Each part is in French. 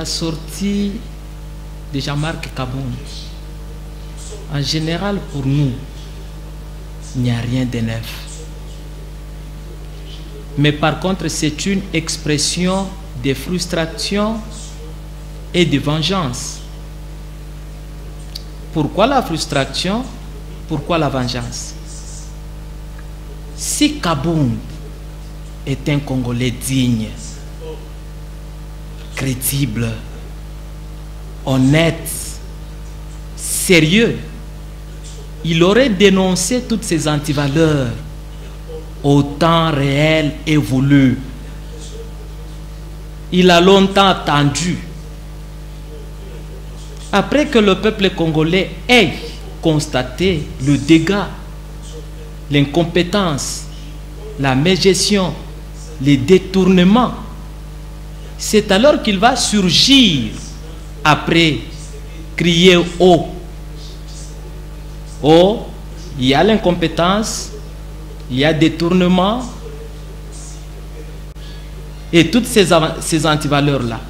la sortie de Jean-Marc Kabound, en général pour nous, il n'y a rien de neuf. Mais par contre, c'est une expression de frustration et de vengeance. Pourquoi la frustration? Pourquoi la vengeance? Si Kabound est un Congolais digne, crédible, honnête, sérieux, il aurait dénoncé toutes ces antivaleurs au temps réel et voulu. Il a longtemps attendu. Après que le peuple congolais ait constaté le dégât, l'incompétence, la mégestion, les détournements, c'est alors qu'il va surgir après crier haut. Oh, il y a l'incompétence, il y a détournement et toutes ces antivaleurs-là.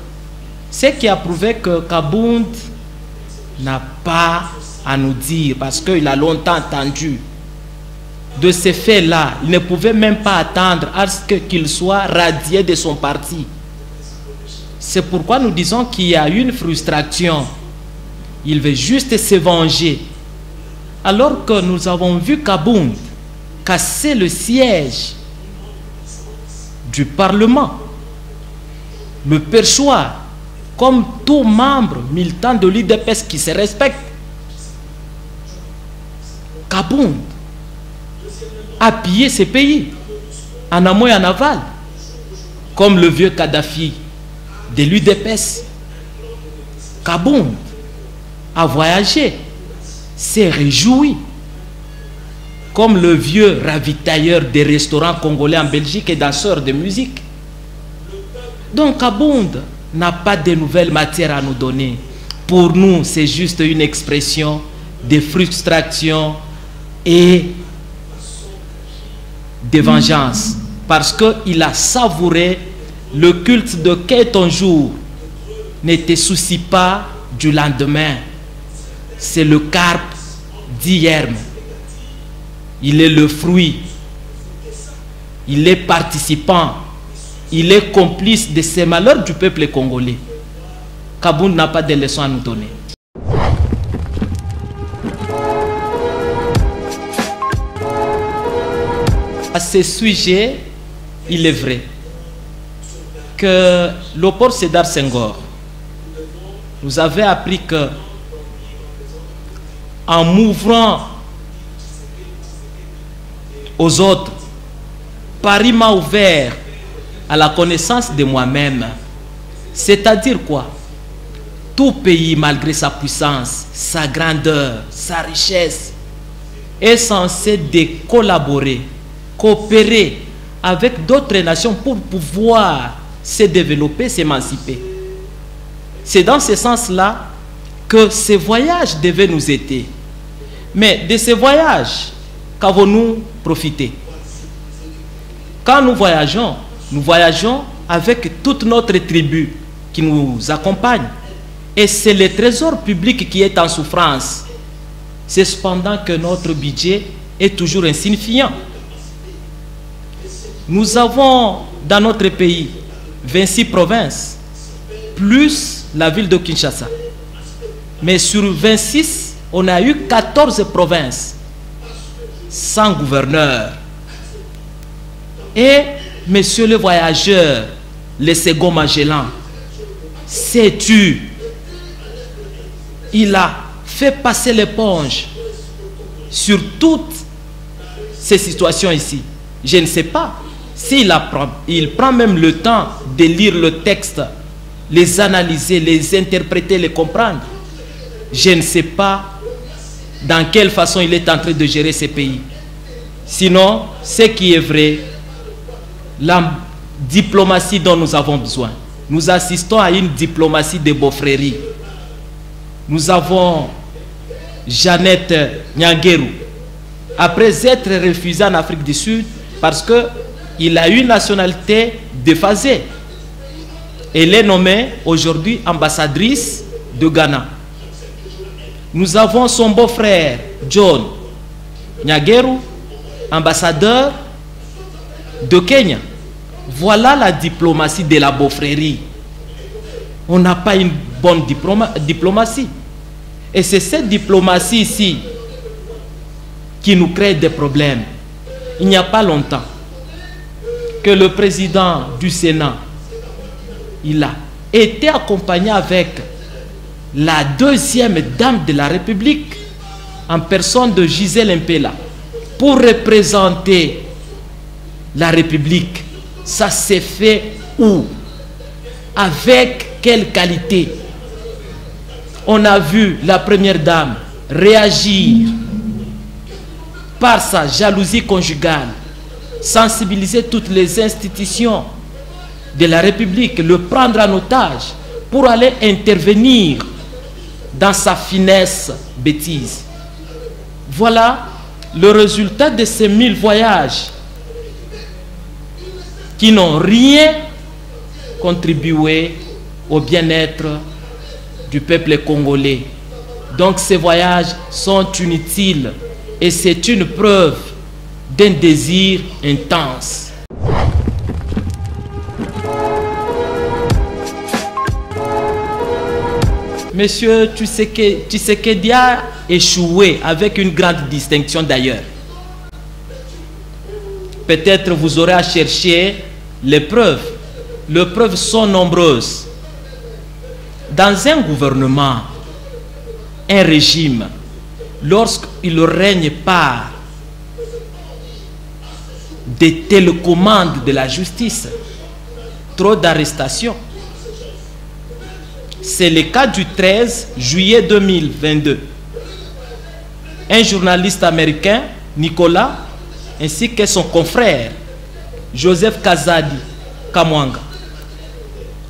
Ce qui a prouvé que Kabound n'a pas à nous dire, parce qu'il a longtemps attendu de ces faits-là. Il ne pouvait même pas attendre à ce qu'il soit radié de son parti. C'est pourquoi nous disons qu'il y a une frustration. Il veut juste se venger. Alors que nous avons vu Kabound casser le siège du Parlement, le perchoir, comme tout membre militant de l'UDPS qui se respecte. Kabound a pillé ces pays, en amont et en aval, comme le vieux Kadhafi de l'UDPS. Kabound a voyagé, s'est réjoui, comme le vieux ravitailleur des restaurants congolais en Belgique et danseur de musique. Donc Kabound n'a pas de nouvelles matières à nous donner. Pour nous, c'est juste une expression de frustration et de vengeance. Parce qu'il a savouré le culte de qu'est ton jour. Ne te soucie pas du lendemain. C'est le carpe d'hier. Il est le fruit. Il est participant. Il est complice de ces malheurs du peuple congolais. Kabound n'a pas de leçons à nous donner. À ce sujet, il est vrai que Léopold Sédar Senghor nous avait appris que en m'ouvrant aux autres, Paris m'a ouvert à la connaissance de moi-même. C'est-à-dire quoi? Tout pays, malgré sa puissance, sa grandeur, sa richesse, est censé collaborer, coopérer avec d'autres nations pour pouvoir se développer, s'émanciper. C'est dans ce sens-là que ces voyages devaient nous aider. Mais de ces voyages, qu'avons-nous profité? Quand nous voyageons avec toute notre tribu qui nous accompagne. Et c'est le trésor public qui est en souffrance. C'est cependant que notre budget est toujours insignifiant. Nous avons dans notre pays 26 provinces, plus la ville de Kinshasa. Mais sur 26, on a eu 14 provinces, sans gouverneur. Et monsieur le voyageur, le second Magellan, sais-tu, il a fait passer l'éponge sur toutes ces situations ici. Je ne sais pas s'il prend même le temps de lire le texte, les analyser, les interpréter, les comprendre. Je ne sais pas dans quelle façon il est en train de gérer ces pays. Sinon, ce qui est vrai, la diplomatie dont nous avons besoin. Nous assistons à une diplomatie de beaufrérie. Nous avons Jeannette Nyanguerou, après être refusé en Afrique du Sud parce qu'il a une nationalité déphasée. Elle est nommée aujourd'hui ambassadrice de Ghana. Nous avons son beau-frère, John Nyageru, ambassadeur de Kenya. Voilà la diplomatie de la beaufrérie. On n'a pas une bonne diplomatie. Et c'est cette diplomatie ici qui nous crée des problèmes. Il n'y a pas longtemps que le président du Sénat, il a été accompagné avec la deuxième dame de la République en personne de Gisèle Mpela pour représenter la République. Ça s'est fait où? Avec quelle qualité? On a vu la première dame réagir par sa jalousie conjugale, sensibiliser toutes les institutions de la République, le prendre en otage pour aller intervenir dans sa finesse bêtise. Voilà le résultat de ces 1000 voyages qui n'ont rien contribué au bien-être du peuple congolais. Donc ces voyages sont inutiles et c'est une preuve d'un désir intense. Monsieur Tshisekedi a échoué avec une grande distinction d'ailleurs. Peut-être vous aurez à chercher les preuves. Les preuves sont nombreuses. Dans un gouvernement, un régime, lorsqu'il règne par des télécommandes de la justice, trop d'arrestations. C'est le cas du 13 juillet 2022. Un journaliste américain, Nicolas, ainsi que son confrère, Joseph Kazadi Kamwanga,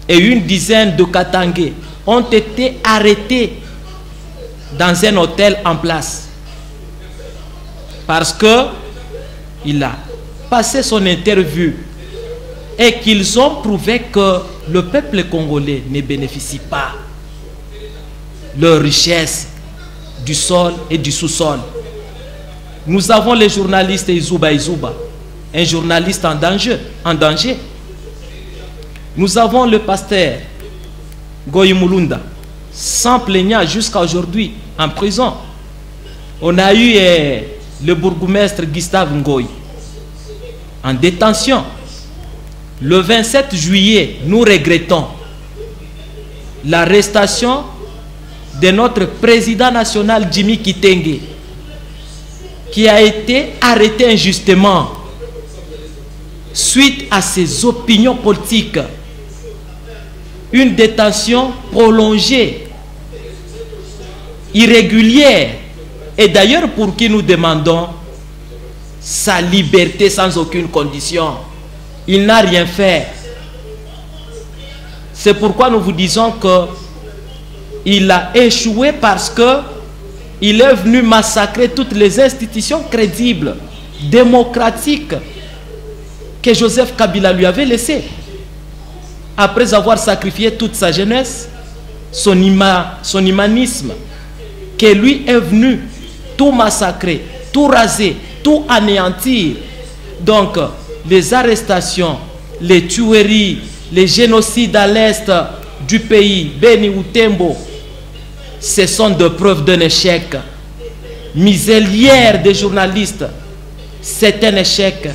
et une dizaine de Katangais ont été arrêtés dans un hôtel en place parce qu'il a passé son interview et qu'ils ont prouvé que le peuple congolais ne bénéficie pas de leur richesse du sol et du sous-sol. Nous avons le journaliste Izuba, un journaliste en danger. Nous avons le pasteur Goyi Mulunda, sans plaignant jusqu'à aujourd'hui, en prison. On a eu le bourgmestre Gustave Ngoyi, en détention. Le 27 juillet, nous regrettons l'arrestation de notre président national Jimmy Kitenge, qui a été arrêté injustement suite à ses opinions politiques. Une détention prolongée, irrégulière, et d'ailleurs pour qui nous demandons sa liberté sans aucune condition. Il n'a rien fait. C'est pourquoi nous vous disons que il a échoué parce que il est venu massacrer toutes les institutions crédibles, démocratiques que Joseph Kabila lui avait laissées. Après avoir sacrifié toute sa jeunesse, son humanisme, que lui est venu tout massacrer, tout raser, tout anéantir. Donc, les arrestations, les tueries, les génocides à l'est du pays, Beni ou Tembo, ce sont des preuves d'un échec. Miselière des journalistes, c'est un échec.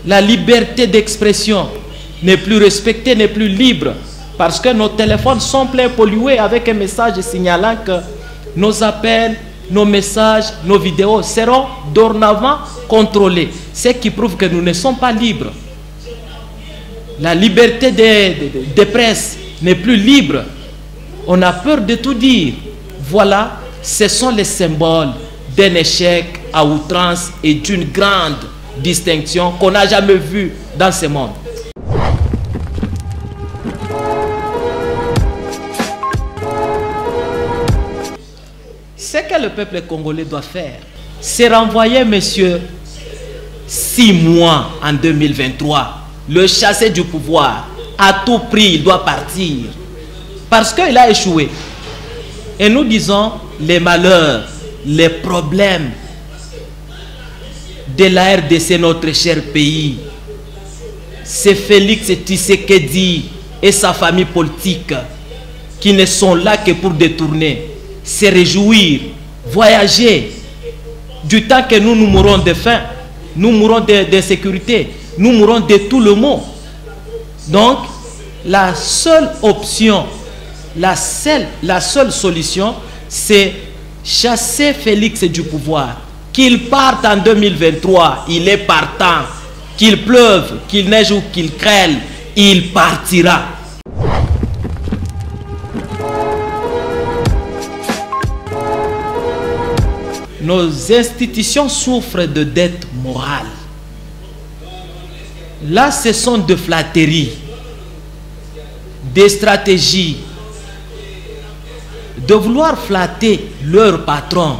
La liberté d'expression n'est plus respectée, n'est plus libre, parce que nos téléphones sont pleins pollués avec un message signalant que nos appels, nos messages, nos vidéos seront dorénavant contrôlés, ce qui prouve que nous ne sommes pas libres. La liberté de presse n'est plus libre. On a peur de tout dire. Voilà, ce sont les symboles d'un échec à outrance et d'une grande distinction qu'on n'a jamais vue dans ce monde. Ce que le peuple congolais doit faire, c'est renvoyer monsieur 6 mois en 2023, le chasser du pouvoir, à tout prix, il doit partir. Parce qu'il a échoué. Et nous disons, les malheurs, les problèmes de la RDC, notre cher pays, c'est Félix Tshisekedi et sa famille politique qui ne sont là que pour détourner, se réjouir, voyager. Du temps que nous mourrons de faim, nous mourrons d'insécurité, nous mourrons de tout le monde. Donc, la seule option, la seule solution, c'est chasser Félix du pouvoir. Qu'il parte en 2023, il est partant. Qu'il pleuve, qu'il neige ou qu'il crêle, il partira. Nos institutions souffrent de dettes morales. Là, ce sont de flatteries, des stratégies, de vouloir flatter leur patron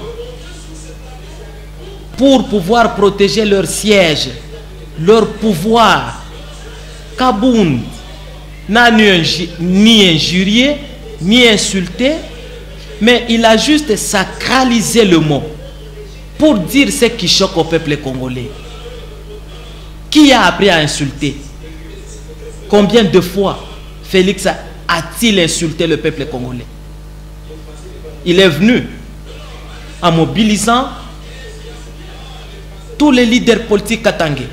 pour pouvoir protéger leur siège, leur pouvoir. Kabound n'a ni injurié, ni insulté, mais il a juste sacralisé le mot pour dire ce qui choque au peuple congolais. Qui a appris à insulter? Combien de fois Félix a-t-il insulté le peuple congolais? Il est venu en mobilisant tous les leaders politiques katangais,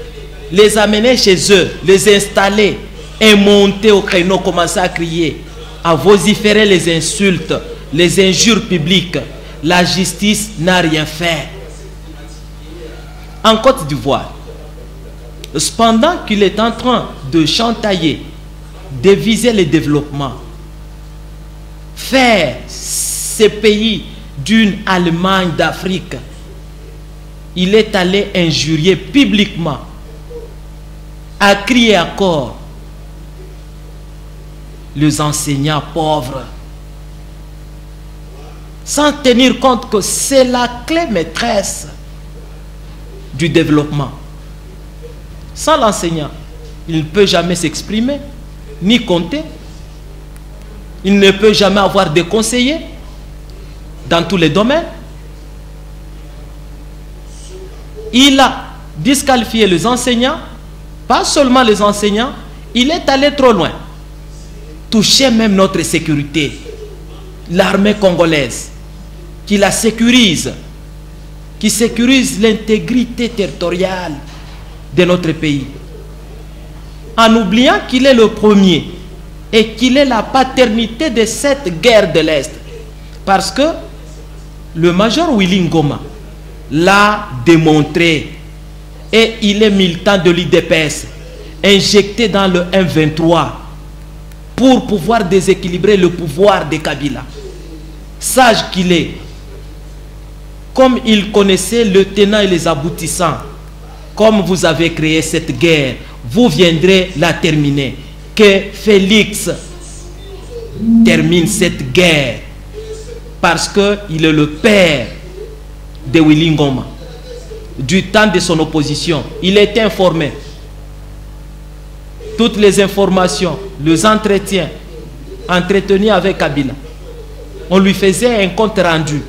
les amener chez eux, les installer et monter au créneau, commencer à crier, à vociférer les insultes, les injures publiques. La justice n'a rien fait. En Côte d'Ivoire, cependant qu'il est en train de chantailler, de viser le développement, faire ce pays d'une Allemagne d'Afrique, il est allé injurier publiquement, à crier à corps, les enseignants pauvres, sans tenir compte que c'est la clé maîtresse du développement. Sans l'enseignant, il ne peut jamais s'exprimer, ni compter. Il ne peut jamais avoir de conseillers dans tous les domaines. Il a disqualifié les enseignants, pas seulement les enseignants, il est allé trop loin. Toucher même notre sécurité, l'armée congolaise, qui la sécurise, qui sécurise l'intégrité territoriale de notre pays. En oubliant qu'il est le premier et qu'il est la paternité de cette guerre de l'Est. Parce que le major Willy Ngoma l'a démontré et il est militant de l'UDPS, injecté dans le M23 pour pouvoir déséquilibrer le pouvoir de Kabila. Sage qu'il est, comme il connaissait le tenant et les aboutissants, comme vous avez créé cette guerre, vous viendrez la terminer. Que Félix termine cette guerre parce qu'il est le père de Willy Ngoma. Du temps de son opposition, il était informé. Toutes les informations, les entretiens entretenus avec Kabila, on lui faisait un compte rendu.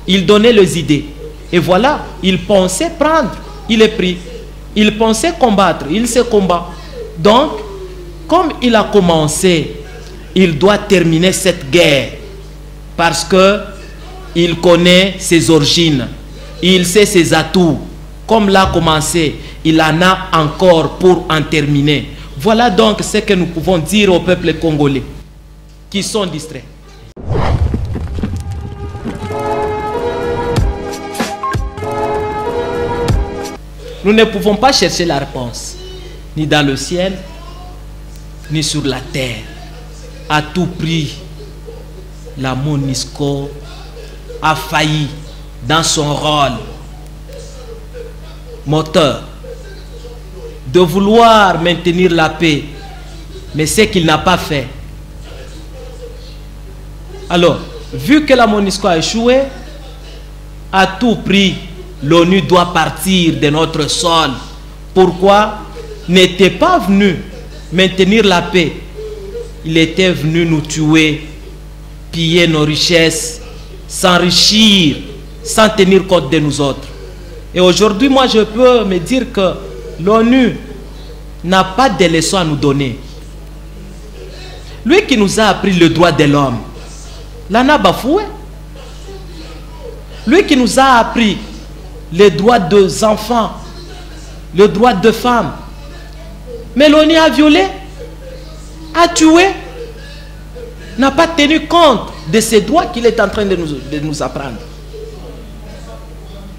Il donnait les idées. Et voilà, il pensait prendre, il est pris. Il pensait combattre, il se combat. Donc, comme il a commencé, il doit terminer cette guerre. Parce que il connaît ses origines. Il sait ses atouts. Comme l'a commencé, il en a encore pour en terminer. Voilà donc ce que nous pouvons dire au peuple congolais qui sont distraits. Nous ne pouvons pas chercher la réponse, ni dans le ciel, ni sur la terre. À tout prix, la MONUSCO a failli dans son rôle moteur de vouloir maintenir la paix, mais ce qu'il n'a pas fait. Alors, vu que la MONUSCO a échoué, à tout prix, l'ONU doit partir de notre sol. Pourquoi? N'était pas venu maintenir la paix il était venu nous tuer, piller nos richesses, s'enrichir, sans tenir compte de nous autres. Et aujourd'hui, moi, je peux me dire que l'ONU n'a pas de leçons à nous donner. Lui qui nous a appris le droit de l'homme, l'en a bafoué. Lui qui nous a appris les droits des enfants, le droit des femmes, mais l'ONU a violé, a tué, n'a pas tenu compte de ces droits qu'il est en train de nous apprendre.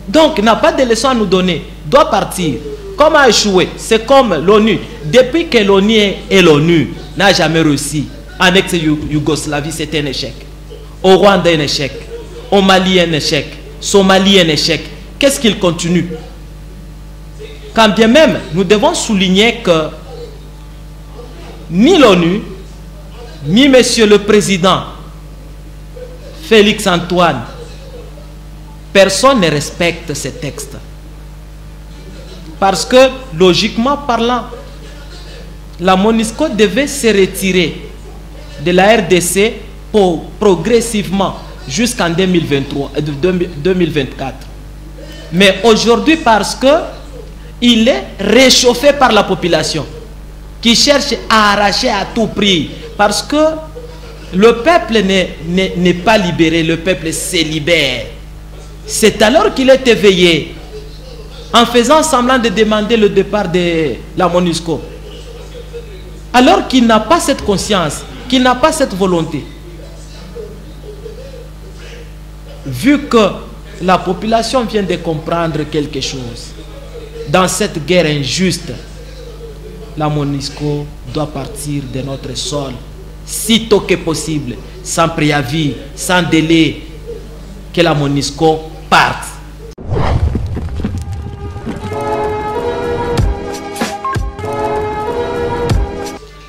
Donc, n'a pas de leçons à nous donner, doit partir. Comment a échoué? C'est comme l'ONU. Depuis que l'ONU est l'ONU, n'a jamais réussi. En ex-Yougoslavie, c'était un échec. Au Rwanda, un échec. Au Mali, un échec. Somalie, un échec. Qu'est-ce qu'il continue? Quand bien même, nous devons souligner que ni l'ONU, ni Monsieur le Président Félix Antoine, personne ne respecte ces textes. Parce que, logiquement parlant, la MONUSCO devait se retirer de la RDC progressivement jusqu'en 2024. Mais aujourd'hui, parce que il est réchauffé par la population qui cherche à arracher à tout prix, parce que le peuple n'est pas libéré, le peuple se libère. C'est alors qu'il est éveillé en faisant semblant de demander le départ de la MONUSCO, alors qu'il n'a pas cette conscience, qu'il n'a pas cette volonté. Vu que la population vient de comprendre quelque chose, dans cette guerre injuste, la MONUSCO doit partir de notre sol, sitôt que possible, sans préavis, sans délai, que la MONUSCO parte.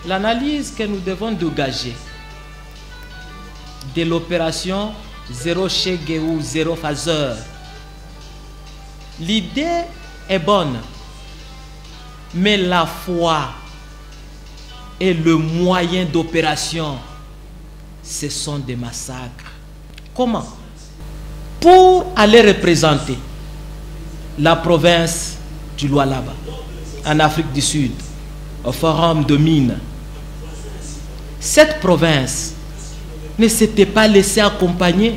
L'analyse que nous devons dégager de l'opération Zéro Chege ou Zéro Phaseur, l'idée est bonne, mais la foi et le moyen d'opération, ce sont des massacres. Comment? Pour aller représenter la province du Lualaba en Afrique du Sud au Forum de Mines, cette province ne s'était pas laissée accompagner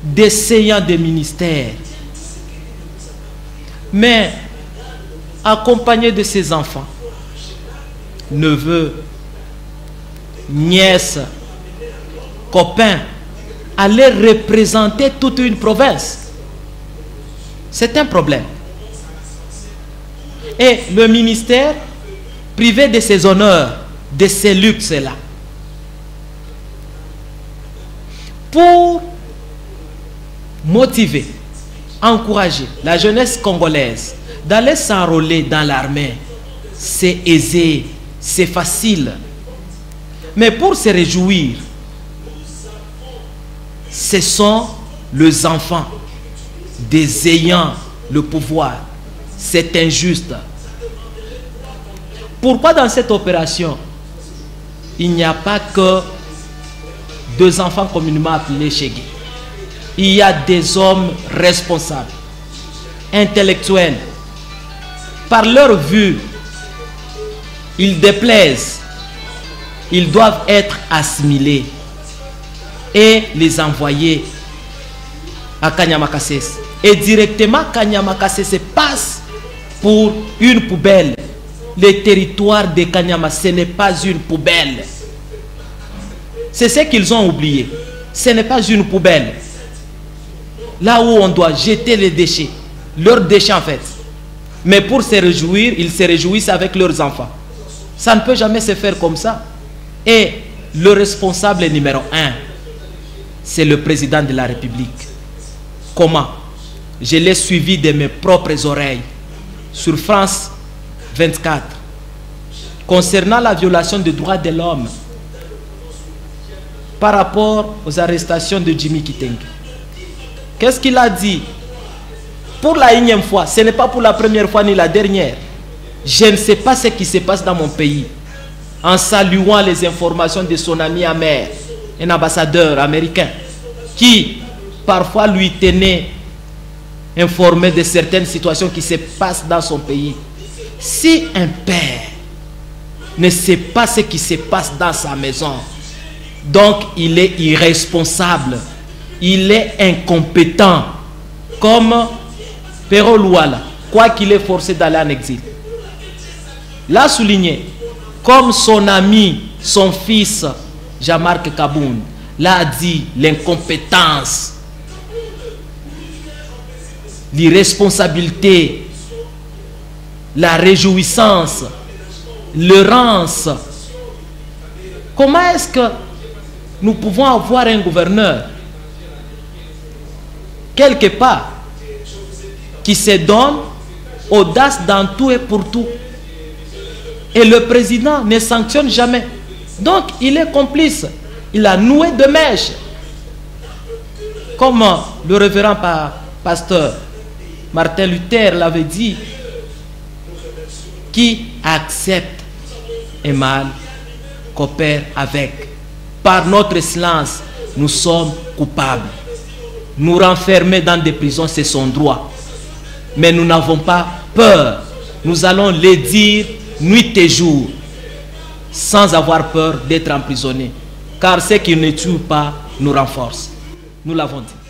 d'essayants des ministères, mais accompagné de ses enfants, neveux, nièces, copains, aller représenter toute une province. C'est un problème. Et le ministère, privé de ses honneurs, de ses luxes-là, pour motiver, encourager la jeunesse congolaise d'aller s'enrôler dans l'armée, c'est aisé, c'est facile. Mais pour se réjouir, ce sont les enfants des ayants le pouvoir. C'est injuste. Pourquoi dans cette opération, il n'y a pas que deux enfants communément appelés Chege? Il y a des hommes responsables, intellectuels. Par leur vue, ils déplaisent. Ils doivent être assimilés et les envoyer à Kanyama-Kasese. Et directement, Kanyama-Kasese passe pour une poubelle. Le territoire de Kanyama, ce n'est pas une poubelle. C'est ce qu'ils ont oublié. Ce n'est pas une poubelle. Là où on doit jeter les déchets. Leurs déchets en fait. Mais pour se réjouir, ils se réjouissent avec leurs enfants. Ça ne peut jamais se faire comme ça. Et le responsable numéro 1, c'est le président de la République. Comment? Je l'ai suivi de mes propres oreilles sur France 24 concernant la violation des droits de l'homme par rapport aux arrestations de Jimmy Kitenge. Qu'est-ce qu'il a dit? Pour la énième fois, ce n'est pas pour la première fois ni la dernière. Je ne sais pas ce qui se passe dans mon pays. en saluant les informations de son ami amer, un ambassadeur américain, qui parfois lui tenait informé de certaines situations qui se passent dans son pays. Si un père ne sait pas ce qui se passe dans sa maison, donc il est irresponsable, il est incompétent, comme Pero Luala, quoi qu'il est forcé d'aller en exil. L'a souligné, comme son ami, son fils, Jean-Marc Kaboun, l'a dit, l'incompétence, l'irresponsabilité, la réjouissance, l'errance. Comment est-ce que nous pouvons avoir un gouverneur quelque part qui se donne audace dans tout et pour tout, et le président ne sanctionne jamais? Donc il est complice, il a noué de mèche, comme le révérend pasteur Martin Luther l'avait dit: qui accepte un mal coopère avec. Par notre silence, nous sommes coupables. Nous renfermer dans des prisons, c'est son droit. Mais nous n'avons pas peur. Nous allons le dire nuit et jour, sans avoir peur d'être emprisonnés. Car ce qui ne tue pas nous renforce. Nous l'avons dit.